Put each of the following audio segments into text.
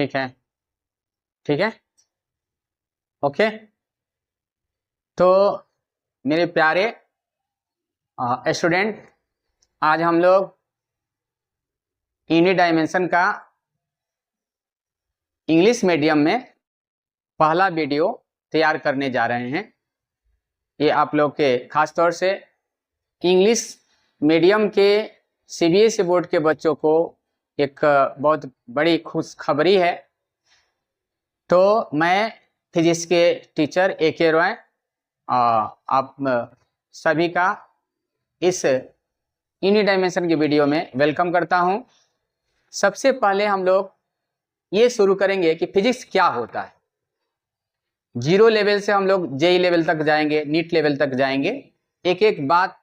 ठीक है, ठीक है, ओके। तो मेरे प्यारे स्टूडेंट, आज हम लोग यूनिट डायमेंशन का इंग्लिश मीडियम में पहला वीडियो तैयार करने जा रहे हैं। ये आप लोग के खास तौर से इंग्लिश मीडियम के सीबीएसई बोर्ड के बच्चों को एक बहुत बड़ी खुशखबरी है। तो मैं फिजिक्स के टीचर AK रॉय आप सभी का इस यूनिट डायमेंशन की वीडियो में वेलकम करता हूं। सबसे पहले हम लोग ये शुरू करेंगे कि फिजिक्स क्या होता है। जीरो लेवल से हम लोग JEE लेवल तक जाएंगे, नीट लेवल तक जाएंगे, एक एक बात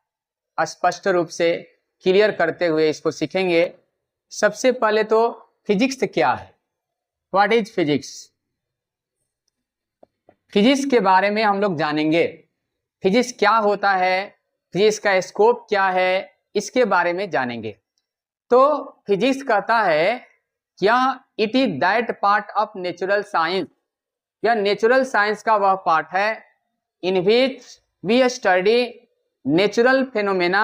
स्पष्ट रूप से क्लियर करते हुए इसको सीखेंगे। सबसे पहले तो फिजिक्स क्या है, व्हाट इज फिजिक्स। फिजिक्स के बारे में हम लोग जानेंगे, फिजिक्स क्या होता है, फिजिक्स का स्कोप क्या है, इसके बारे में जानेंगे। तो फिजिक्स कहता है क्या it is that part of natural science, या नेचुरल साइंस का वह पार्ट है in which we study natural phenomena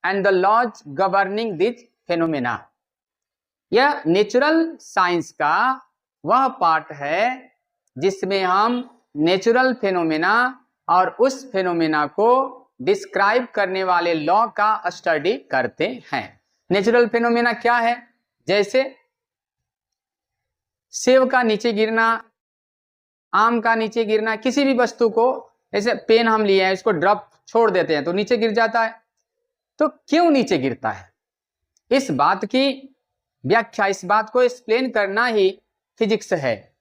and the laws governing this phenomena. यह नेचुरल साइंस का वह पार्ट है जिसमें हम नेचुरल फेनोमेना और उस फेनोमेना को डिस्क्राइब करने वाले लॉ का स्टडी करते हैं। नेचुरल फेनोमेना क्या है, जैसे सेब का नीचे गिरना, आम का नीचे गिरना, किसी भी वस्तु को, जैसे पेन हम लिए हैं, इसको ड्रॉप छोड़ देते हैं तो नीचे गिर जाता है। तो क्यों नीचे गिरता है, इस बात की व्याख्या, इस बात को एक्सप्लेन करना ही फिजिक्स है।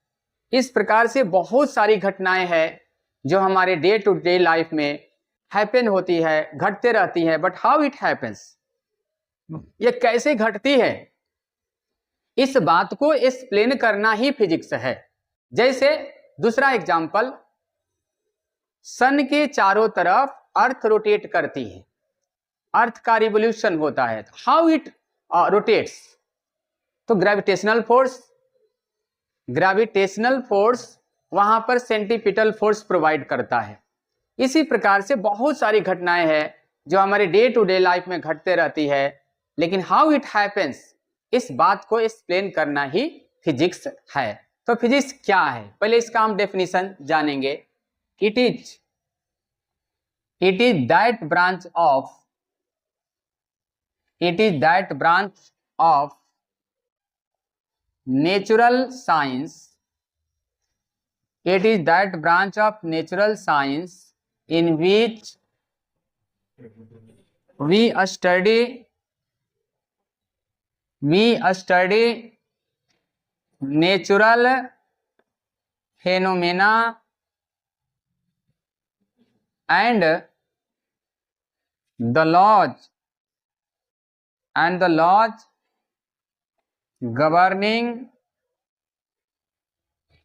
इस प्रकार से बहुत सारी घटनाएं हैं जो हमारे डे टू डे लाइफ में हैपन होती है, घटते रहती है। बट हाउ इट हैपन्स, ये कैसे घटती है, इस बात को एक्सप्लेन करना ही फिजिक्स है। जैसे दूसरा एग्जांपल, सन के चारों तरफ अर्थ रोटेट करती है, अर्थ का रिवोल्यूशन होता है, हाउ इट रोटेट्स। तो ग्रेविटेशनल फोर्स वहां पर सेंट्रीपिटल फोर्स प्रोवाइड करता है। इसी प्रकार से बहुत सारी घटनाएं हैं जो हमारे डे टू डे लाइफ में घटते रहती है, लेकिन हाउ इट हैपेंस, इस बात को एक्सप्लेन करना ही फिजिक्स है। तो फिजिक्स क्या है, पहले इसका हम डेफिनेशन जानेंगे। It is that branch of natural science, it is that branch of natural science in which we study natural phenomena and the laws governing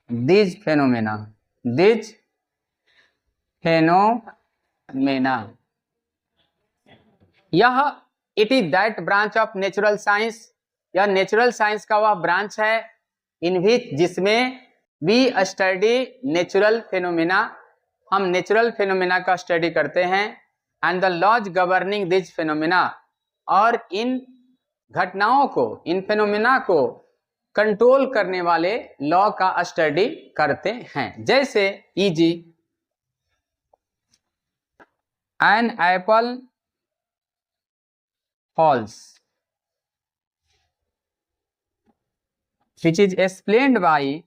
these phenomena यह it is that branch of natural science, यह natural science का वह branch है in which, जिसमें we study natural phenomena, हम natural phenomena का study करते हैं, and the laws governing this phenomena, और इन घटनाओं को, इन फेनोमेना को कंट्रोल करने वाले लॉ का स्टडी करते हैं। जैसे easy an apple falls which is explained by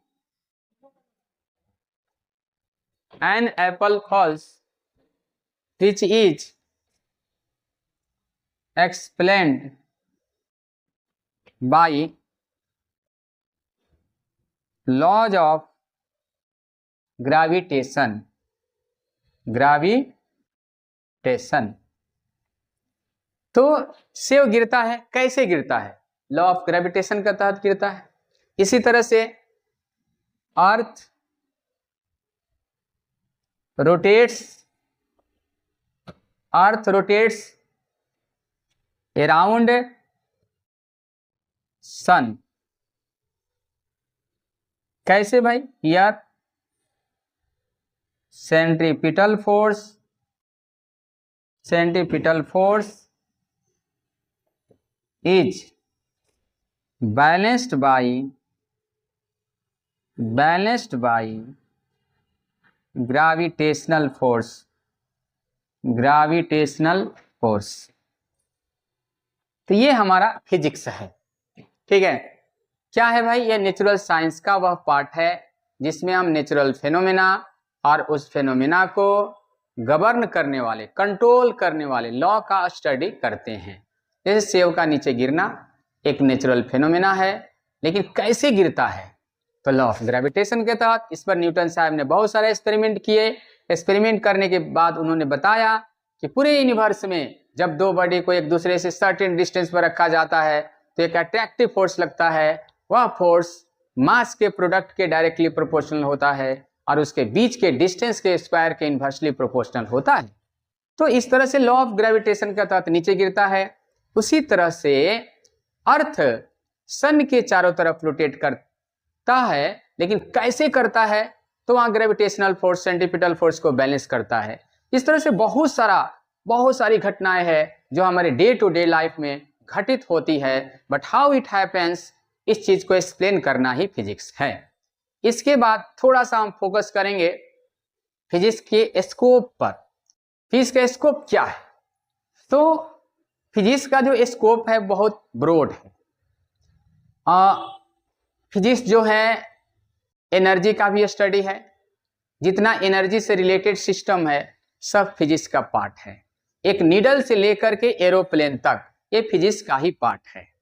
an apple falls, which is explained by laws of gravitation। तो सेब गिरता है, कैसे गिरता है, लॉ ऑफ ग्रेविटेशन के तहत गिरता है। इसी तरह से अर्थ रोटेट्स अराउंड सन, कैसे भाई? Here centripetal force is balanced by gravitational force. तो ये हमारा फिजिक्स है, ठीक है। क्या है भाई? ये नेचुरल साइंस का वह पार्ट है जिसमें हम नेचुरल फेनोमेना और उस फेनोमेना को गवर्न करने वाले, कंट्रोल करने वाले लॉ का स्टडी करते हैं। जैसे सेव का नीचे गिरना एक नेचुरल फेनोमेना है, लेकिन कैसे गिरता है? तो लॉ ऑफ ग्रेविटेशन के तहत। इस पर न्यूटन साहब ने बहुत सारे एक्सपेरिमेंट किए। एक्सपेरिमेंट करने के बाद उन्होंने बताया कि पूरे यूनिवर्स में जब दो बॉडी को एक दूसरे से सर्टेन डिस्टेंस पर रखा जाता है तो एक अट्रैक्टिव फोर्स लगता है। वह फोर्स मास के प्रोडक्ट के डायरेक्टली प्रोपोर्शनल होता है और उसके बीच के डिस्टेंस के स्क्वायर के इनवर्सली प्रोपोर्शनल होता है। तो इस तरह से लॉ ऑफ ग्रेविटेशन के तहत नीचे गिरता है। उसी तरह से अर्थ सन के चारों तरफ रोटेट करता है, लेकिन कैसे करता है? तो वहां ग्रेविटेशनल फोर्स सेंट्रीपिटल फोर्स को बैलेंस करता है। इस तरह से बहुत सारी घटनाएं हैं जो हमारे डे टू डे लाइफ में घटित होती है। बट हाउ इट हैपेंस, इस चीज को एक्सप्लेन करना ही फिजिक्स है। इसके बाद थोड़ा सा हम फोकस करेंगे फिजिक्स के स्कोप पर। फिजिक्स का स्कोप क्या है? तो फिजिक्स का जो स्कोप है बहुत ब्रॉड है। फिजिक्स जो है एनर्जी का भी स्टडी है। जितना एनर्जी से रिलेटेड सिस्टम है सब फिजिक्स का पार्ट है। एक नीडल से लेकर के एरोप्लेन तक ये फिजिक्स का ही पार्ट है।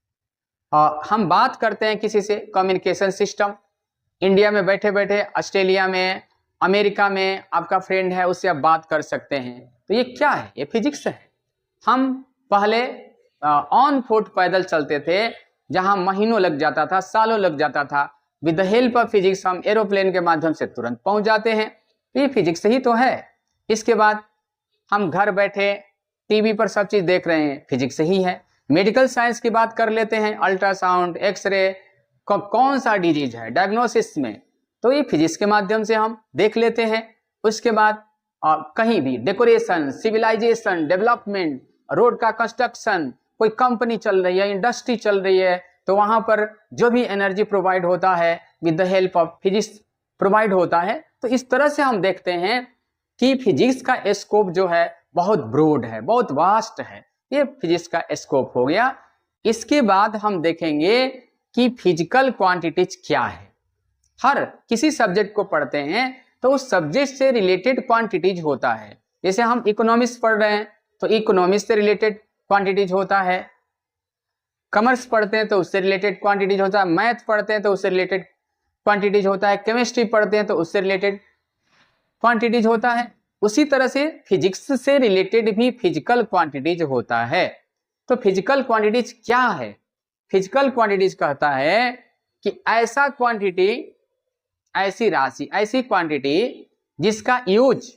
हम बात करते हैं किसी से कम्युनिकेशन सिस्टम, इंडिया में बैठे बैठे ऑस्ट्रेलिया में, अमेरिका में आपका फ्रेंड है, उससे आप बात कर सकते हैं। तो ये क्या है? ये फिजिक्स है। हम पहले ऑन फुट पैदल चलते थे, जहां महीनों लग जाता था, सालों लग जाता था। With the help of physics हम एरोप्लेन के माध्यम से तुरंत पहुंच जाते हैं। तो ये फिजिक्स ही तो है। इसके बाद हम घर बैठे टीवी पर सब चीज देख रहे हैं, फिजिक्स ही है। मेडिकल साइंस की बात कर लेते हैं, अल्ट्रासाउंड, एक्सरे, कौन सा डिजीज है डायग्नोसिस में, तो ये फिजिक्स के माध्यम से हम देख लेते हैं। उसके बाद कहीं भी डेकोरेशन, सिविलाइजेशन, डेवलपमेंट, रोड का कंस्ट्रक्शन, कोई कंपनी चल रही है, इंडस्ट्री चल रही है, तो वहां पर जो भी एनर्जी प्रोवाइड होता है with the help of physics provide होता है। तो इस तरह से हम देखते हैं कि फिजिक्स का स्कोप जो है बहुत ब्रॉड है, बहुत वास्ट है। ये फिजिक्स का स्कोप हो गया। इसके बाद हम देखेंगे कि फिजिकल क्वांटिटीज क्या है। हर किसी सब्जेक्ट को पढ़ते हैं तो उस सब्जेक्ट से रिलेटेड क्वांटिटीज होता है। जैसे हम इकोनॉमिक्स पढ़ रहे हैं तो इकोनॉमिक्स से रिलेटेड क्वांटिटीज होता है। कॉमर्स पढ़ते हैं तो उससे रिलेटेड क्वांटिटीज होता है। मैथ पढ़ते हैं तो उससे रिलेटेड क्वांटिटीज होता है। केमिस्ट्री पढ़ते हैं तो उससे रिलेटेड क्वांटिटीज होता है। उसी तरह से फिजिक्स से रिलेटेड भी फिजिकल क्वांटिटीज होता है। तो फिजिकल क्वांटिटीज क्या है? फिजिकल क्वांटिटीज कहता है कि ऐसा क्वांटिटी, ऐसी राशि, ऐसी क्वांटिटी जिसका यूज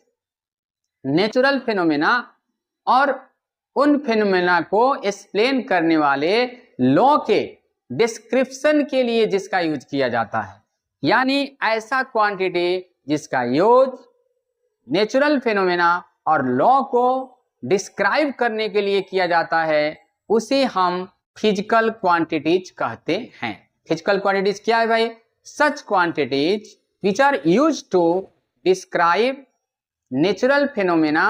नेचुरल फेनोमेना और उन फेनोमेना को एक्सप्लेन करने वाले लॉ के डिस्क्रिप्शन के लिए जिसका यूज किया जाता है। यानी ऐसा क्वांटिटी जिसका यूज नेचुरल फेनोमेना और लॉ को डिस्क्राइब करने के लिए किया जाता है, उसे हम फिजिकल क्वांटिटीज कहते हैं। फिजिकल क्वांटिटीज क्या है भाई? Such quantities which are used to describe natural phenomena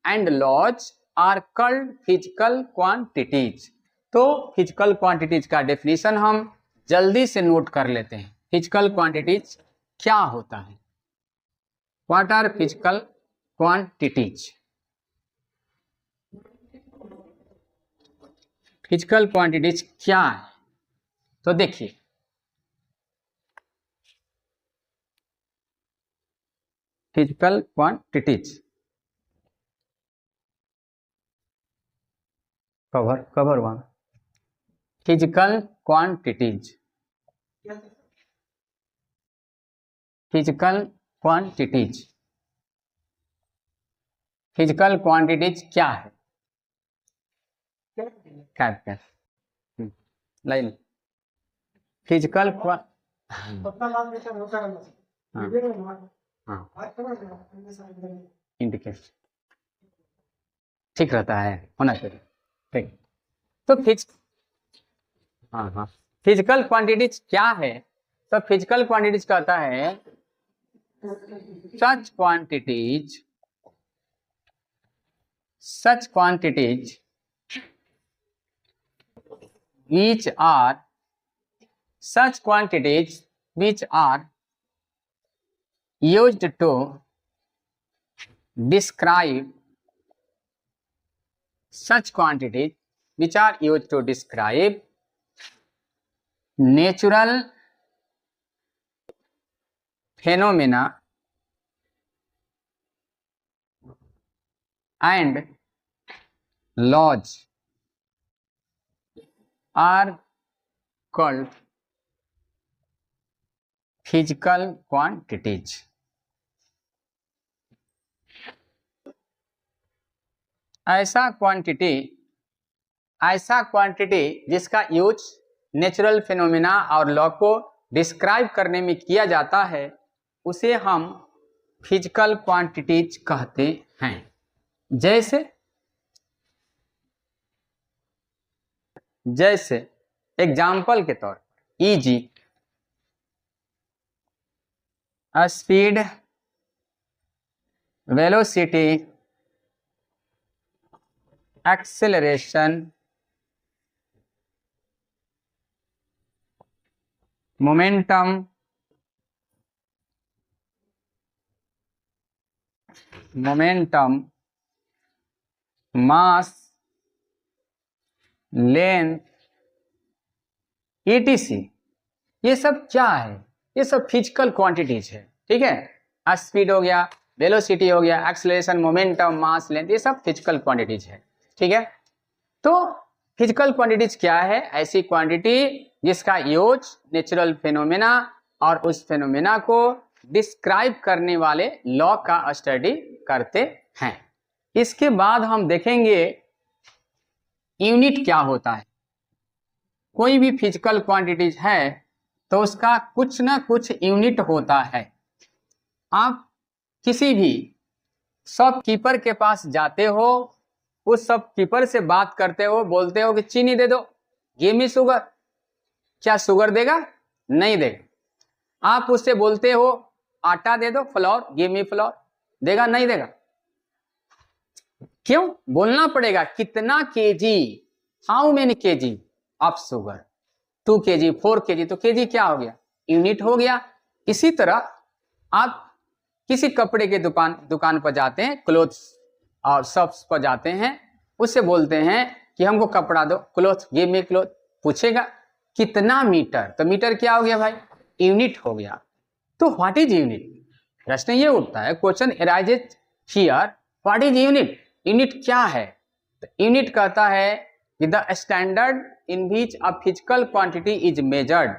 and laws are called physical quantities. तो फिजिकल क्वांटिटीज का डेफिनेशन हम जल्दी से नोट कर लेते हैं। फिजिकल क्वांटिटीज क्या होता है? What are physical quantities? Physical quantities क्या है? तो देखिए, physical quantities cover one. Physical quantities, physical quantities, physical quantities क्या है? लाइन फिजिकल इंडिकेट ठीक रहता है, होना चाहिए। ठीक, तो हाँ, फिजिकल क्वांटिटीज क्या है? तो फिजिकल क्वांटिटीज कहता है such quantities which are used to describe natural phenomena and laws are called physical quantities। ऐसा क्वांटिटी जिसका यूज नेचुरल फिनोमिना और लॉ को डिस्क्राइब करने में किया जाता है, उसे हम फिजिकल क्वांटिटीज कहते हैं। जैसे एग्जाम्पल के तौर पर EG, speed, velocity, acceleration, momentum, mass, length, ETC, ये सब क्या है? ये सब फिजिकल क्वांटिटीज है। ठीक है, स्पीड हो गया, वेलोसिटी हो गया, एक्सेलरेशन, मोमेंटम, मास, लेंथ, ये सब फिजिकल क्वांटिटीज है। ठीक है, तो फिजिकल क्वांटिटीज क्या है? ऐसी क्वांटिटी जिसका यूज नेचुरल फिनोमेना और उस फिनोमेना को डिस्क्राइब करने वाले लॉ का स्टडी करते हैं। इसके बाद हम देखेंगे यूनिट क्या होता है। कोई भी फिजिकल क्वांटिटीज है तो उसका कुछ ना कुछ यूनिट होता है। आप किसी भी शॉपकीपर के पास जाते हो, उस शॉपकीपर से बात करते हो, बोलते हो कि चीनी दे दो, गिव मी शुगर। क्या शुगर देगा? नहीं देगा। आप उससे बोलते हो आटा दे दो, फ्लोर, गिव मी फ्लोर, देगा? नहीं देगा। क्यों? बोलना पड़ेगा कितना KG, how many KG of sugar, 2 kg, 4 kg, तो केजी क्या हो गया? यूनिट हो गया। इसी तरह आप किसी कपड़े के दुकान पर जाते हैं, क्लोथ्स और शॉप्स पर जाते हैं, उससे बोलते हैं कि हमको कपड़ा दो, क्लोथ, गिव मी क्लोथ, पूछेगा कितना मीटर, तो मीटर क्या हो गया भाई? यूनिट हो गया। तो व्हाट इज यूनिट? प्रश्न ये उठता है, question arises here, what is unit? Unit क्या है? तो यूनिट कहता है कि the standard in which a physical quantity is measured,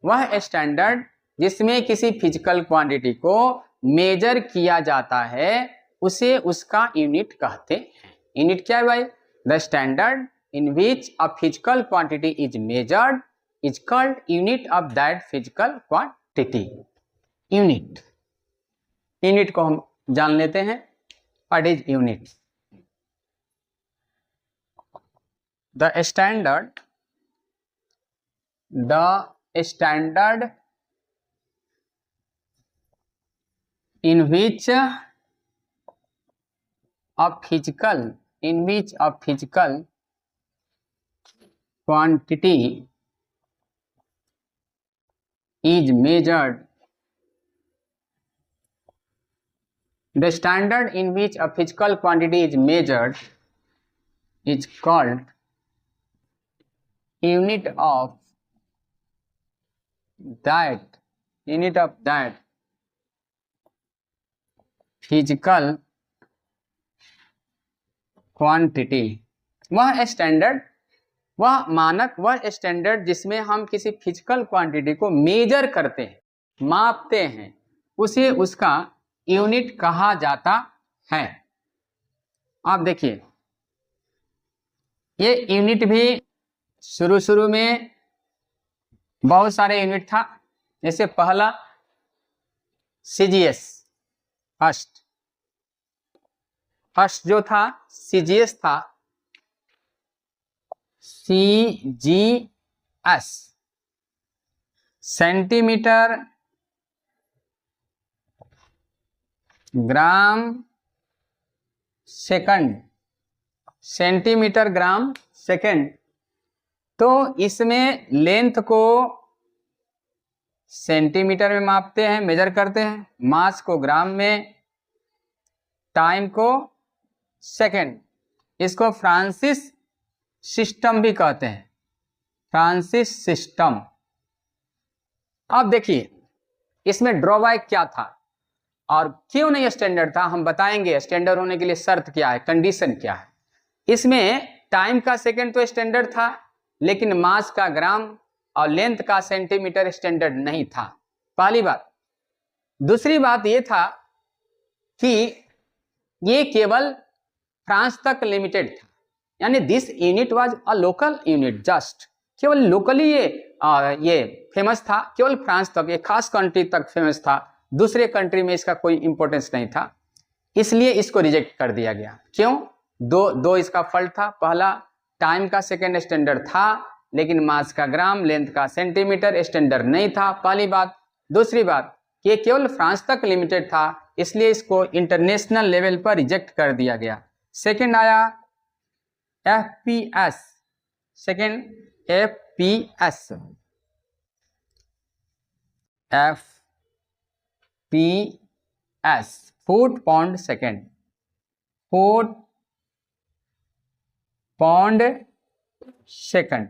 वह स्टैंडर्ड जिसमें किसी फिजिकल क्वांटिटी को मेजर किया जाता है, उसे उसका यूनिट कहते हैं। यूनिट क्या है भाई? The standard in which a physical quantity is measured is called unit of that physical quantity. Unit को हम जान लेते हैं। What is unit? The standard in which a physical quantity is measured, the standard in which a physical quantity is measured is called unit of that physical quantity. वह standard, वह मानक, वह standard जिसमें हम किसी फिजिकल क्वांटिटी को major करते हैं, मापते हैं, उसे उसका यूनिट कहा जाता है। आप देखिए, ये यूनिट भी शुरू में बहुत सारे यूनिट था, जैसे पहला सीजीएस, फर्स्ट जो था सीजीएस था, CGS centimetre gram second, centimetre gram second. तो इसमें लेंथ को सेंटीमीटर में मापते हैं, मेजर करते हैं, मास को ग्राम में, टाइम को सेकंड। इसको फ्रांसिस सिस्टम भी कहते हैं, फ्रांसिस सिस्टम। अब देखिए इसमें ड्रॉबैक क्या था और क्यों नहीं स्टैंडर्ड था, हम बताएंगे। स्टैंडर्ड होने के लिए शर्त क्या है, कंडीशन क्या है। इसमें टाइम का सेकंड तो स्टैंडर्ड था, लेकिन मास का ग्राम और लेंथ का सेंटीमीटर स्टैंडर्ड नहीं था, पहली बात। दूसरी बात ये था कि ये केवल फ्रांस तक लिमिटेड था, यानी this unit was a local unit, just केवल लोकली ये फेमस था, केवल फ्रांस तक, एक खास कंट्री तक फेमस था, दूसरे कंट्री में इसका कोई इंपॉर्टेंस नहीं था, इसलिए इसको रिजेक्ट कर दिया गया। क्यों? दो इसका फॉल्ट था। पहला, टाइम का सेकंड स्टैंडर्ड था, लेकिन मास का ग्राम, लेंथ का सेंटीमीटर स्टैंडर्ड नहीं था, पहली बात। दूसरी बात, ये केवल फ्रांस तक लिमिटेड था, इसलिए इसको इंटरनेशनल लेवल पर रिजेक्ट कर दिया गया। सेकंड आया FPS, second FPS, FPS foot pound second, foot pound second.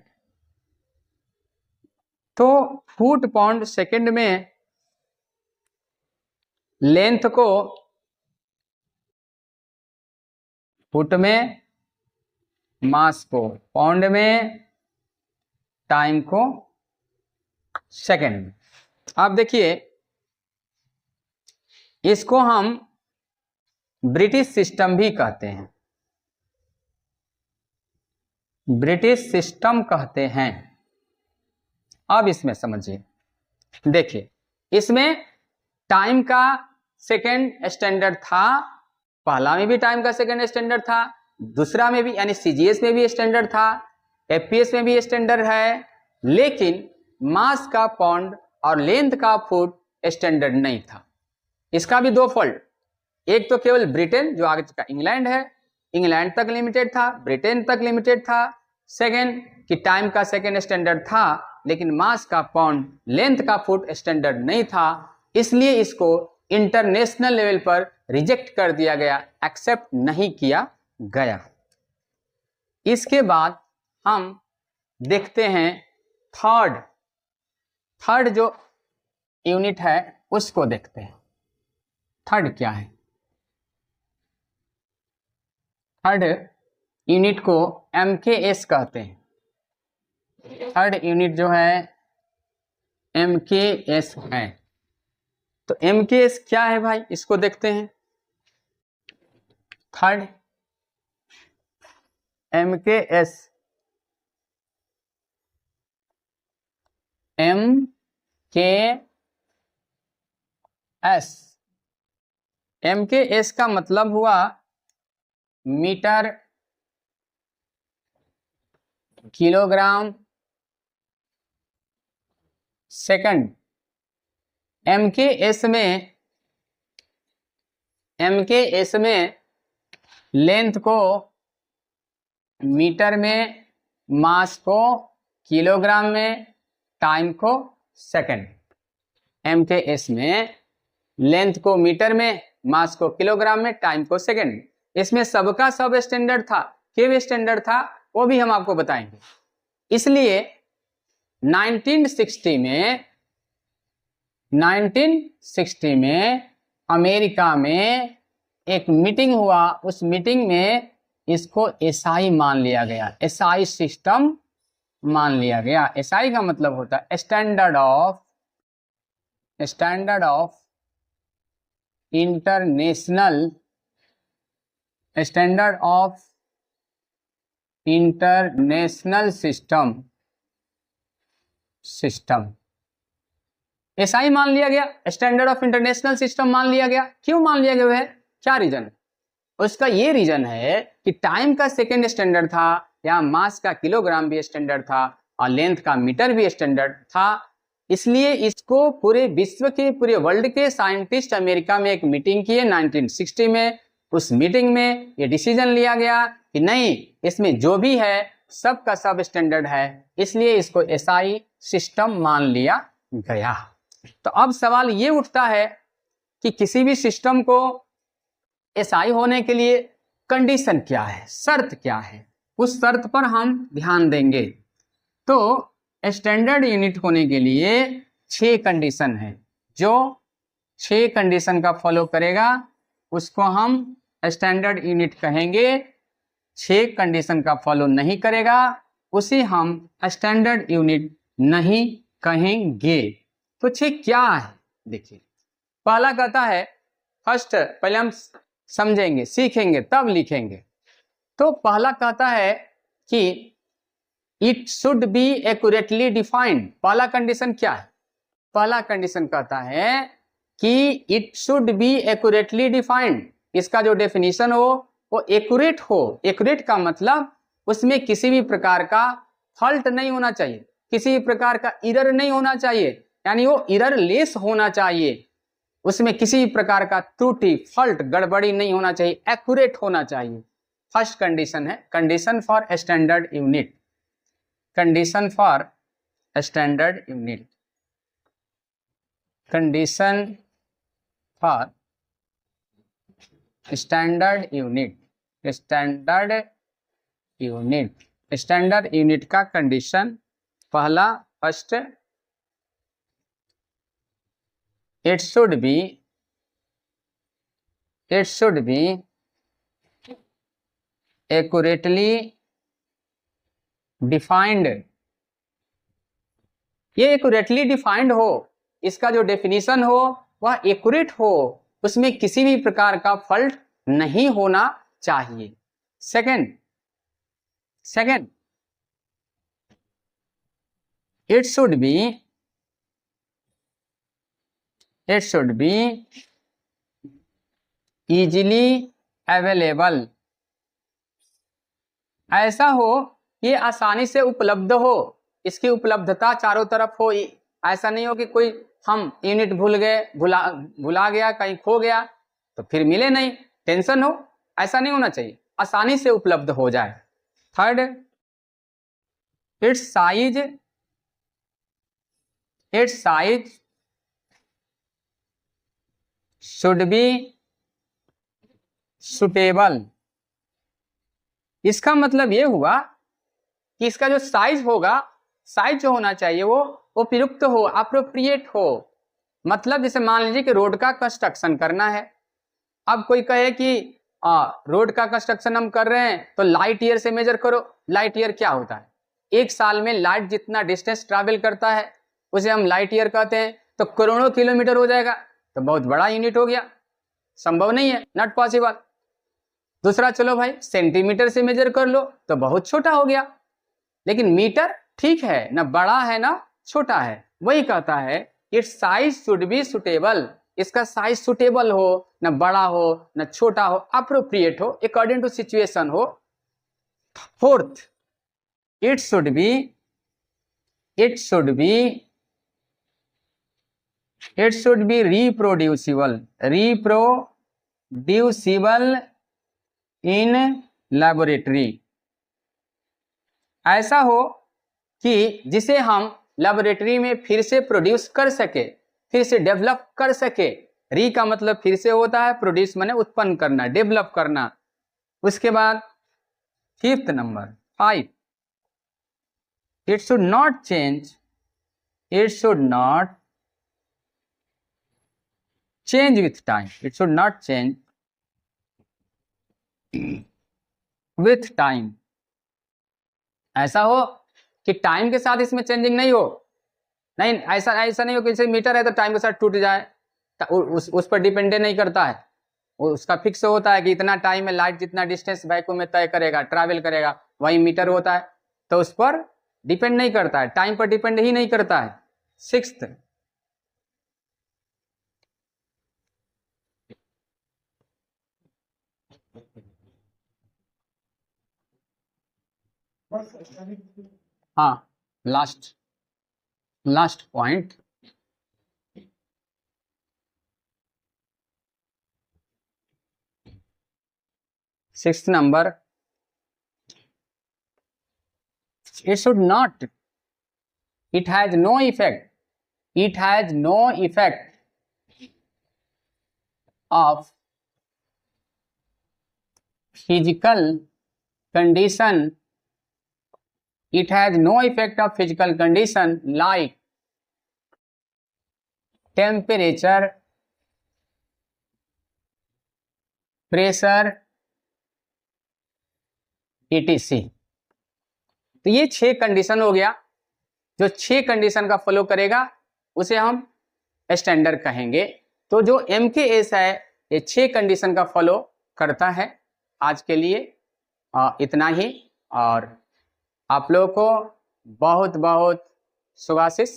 तो फुट पाउंड सेकंड में लेंथ को फुट में, मास को पाउंड में, टाइम को सेकंड में। आप देखिए इसको हम ब्रिटिश सिस्टम भी कहते हैं, ब्रिटिश सिस्टम कहते हैं। अब इसमें समझिए, देखिए इसमें टाइम का सेकंड स्टैंडर्ड था, पहला में भी टाइम का सेकंड स्टैंडर्ड था, दूसरा में भी यानी सीजीएस में भी स्टैंडर्ड था, एफपीएस में भी स्टैंडर्ड है, लेकिन मास का पाउंड और लेंथ का फुट स्टैंडर्ड नहीं था। इसका भी दो फॉल्ट, एक तो केवल ब्रिटेन जो आगे का इंग्लैंड है, इंग्लैंड तक लिमिटेड था, ब्रिटेन तक लिमिटेड था। सेकंड कि टाइम का सेकंड स्टैंडर्ड था, लेकिन मास का पाउंड, लेंथ का फुट स्टैंडर्ड नहीं था, इसलिए इसको इंटरनेशनल लेवल पर रिजेक्ट कर दिया गया, एक्सेप्ट नहीं किया गया। इसके बाद हम देखते हैं थर्ड जो यूनिट है उसको देखते हैं। थर्ड क्या है? थर्ड यूनिट को एमकेएस कहते हैं। थर्ड यूनिट जो है एमकेएस है। तो एमकेएस क्या है भाई, इसको देखते हैं। थर्ड एमकेएस, एमकेएस का मतलब हुआ मीटर किलोग्राम सेकंड। एमकेएस में लेंथ को मीटर में, मास को किलोग्राम में, टाइम को सेकंड। एमकेएस में लेंथ को मीटर में, मास को किलोग्राम में, टाइम को सेकंड। इसमें सबका सब स्टैंडर्ड था, क्यों स्टैंडर्ड था वो भी हम आपको बताएंगे। इसलिए 1960 में अमेरिका में एक मीटिंग हुआ, उस मीटिंग में इसको एसआई मान लिया गया, एसआई सिस्टम मान लिया गया। एसआई का मतलब होता है standard of international, standard of international system. SI मान लिया गया, स्टैंडर्ड ऑफ इंटरनेशनल सिस्टम मान लिया गया। क्यों मान लिया गया है, क्या रीजन? उसका ये रीजन है कि टाइम का सेकेंड स्टैंडर्ड था, या मास का किलोग्राम भी स्टैंडर्ड था, और लेंथ का मीटर भी स्टैंडर्ड था। इसलिए इसको पूरे विश्व के, पूरे वर्ल्ड के साइंटिस्ट अमेरिका में एक मीटिंग किए 1960 में। उस मीटिंग में ये डिसीजन लिया गया कि नहीं, इसमें जो भी है सब का सब स्टैंडर्ड है, इसलिए इसको एसआई सिस्टम मान लिया गया। तो अब सवाल ये उठता है कि किसी भी सिस्टम को एसआई होने के लिए कंडीशन क्या है, शर्त क्या है, उस शर्त पर हम ध्यान देंगे। तो स्टैंडर्ड यूनिट होने के लिए 6 कंडीशन है। जो 6 कंडीशन का फॉलो करेगा उसको हम स्टैंडर्ड यूनिट कहेंगे। 6 कंडीशन का फॉलो नहीं करेगा उसे हम स्टैंडर्ड यूनिट नहीं कहेंगे। तो 6 क्या है, देखिए। पहला कहता है, फर्स्ट पहले हम समझेंगे, सीखेंगे, तब लिखेंगे। तो पहला कहता है कि it should be accurately defined. पहला कंडीशन क्या है? पहला कंडीशन कहता है कि it should be accurately defined. इसका जो डेफिनेशन हो वो एक्यूरेट हो। एक्यूरेट का मतलब उसमें किसी भी प्रकार का फॉल्ट नहीं होना चाहिए, किसी भी प्रकार का एरर नहीं होना चाहिए, यानी वो एरर लेस होना चाहिए, उसमें किसी भी प्रकार का त्रुटि, फॉल्ट, गड़बड़ी नहीं होना चाहिए, एक्यूरेट होना चाहिए। फर्स्ट कंडीशन है condition for standard unit. Condition for standard unit, condition for standard unit, standard unit, standard unit का कंडीशन पहला, first, it should be accurately defined। ये एक्यूरेटली डिफाइंड हो, इसका जो डेफिनेशन हो वह एक्यूरेट हो, उसमें किसी भी प्रकार का फॉल्ट नहीं होना चाहिए। Second, it should be easily available। ऐसा हो ये आसानी से उपलब्ध हो, इसकी उपलब्धता चारों तरफ हो। ऐसा नहीं हो कि कोई हम यूनिट भूल गए, भुला गया, कहीं खो गया तो फिर मिले नहीं, टेंशन हो, ऐसा नहीं होना चाहिए, आसानी से उपलब्ध हो जाए। Third, it's size should be suitable. इसका मतलब ये हुआ कि इसका जो साइज होगा, साइज जो होना चाहिए वो उपयुक्त हो, अप्रोप्रिएट हो। मतलब जैसे मान लीजिए कि रोड का कंस्ट्रक्शन करना है, अब कोई कहे कि रोड का कंस्ट्रक्शन हम कर रहे हैं तो लाइट ईयर से मेजर करो। लाइट ईयर क्या होता है? एक साल में लाइट जितना डिस्टेंस ट्रैवल करता है उसे हम लाइट ईयर कहते हैं। तो करोड़ों किलोमीटर हो जाएगा तो बहुत बड़ा यूनिट हो गया, संभव नहीं है, नॉट पॉसिबल। दूसरा, चलो भाई सेंटीमीटर से मेजर कर लो तो बहुत छोटा हो गया, लेकिन मीटर ठीक है, ना बड़ा है ना छोटा है। वही कहता है it's size should be suitable, इसका साइज सुटेबल हो, ना बड़ा हो ना छोटा हो, अप्रोप्रिएट हो, अकॉर्डिंग टू सिचुएशन हो। Fourth, it should be reproducible in laboratory. ऐसा हो कि जिसे हम लैबोरेटरी में फिर से प्रोड्यूस कर सके, फिर से डेवलप कर सके। री का मतलब फिर से होता है, प्रोड्यूस माने उत्पन्न करना, डेवलप करना। उसके बाद fifth number 5, it should not change with time. It should not change with time. ऐसा हो कि टाइम के साथ इसमें चेंजिंग नहीं हो। नहीं, ऐसा नहीं हो कि जैसे मीटर है तो टाइम के साथ टूट जाए, उस पर डिपेंडेंट नहीं करता है, उसका फिक्स होता है कि इतना टाइम में लाइट जितना डिस्टेंस वैक्यूम में तय करेगा, ट्रैवल करेगा, वही मीटर होता है, तो उस पर डिपेंड नहीं करता है, टाइम पर डिपेंड ही नहीं करता है। सिक्स्थ, हाँ, last point, sixth number, it should not, it has no effect of physical condition, it has no effect of physical condition like temperature, pressure, etc. तो ये 6 कंडीशन हो गया। जो 6 कंडीशन का फॉलो करेगा उसे हम स्टैंडर्ड कहेंगे। तो जो MKS है ये 6 कंडीशन का फॉलो करता है। आज के लिए इतना ही, और आप लोगों को बहुत बहुत शुभाशीष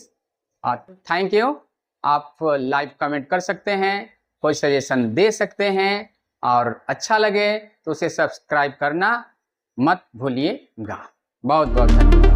और थैंक यू। आप लाइव कमेंट कर सकते हैं, कोई सजेशन दे सकते हैं, और अच्छा लगे तो उसे सब्सक्राइब करना मत भूलिएगा। बहुत बहुत धन्यवाद।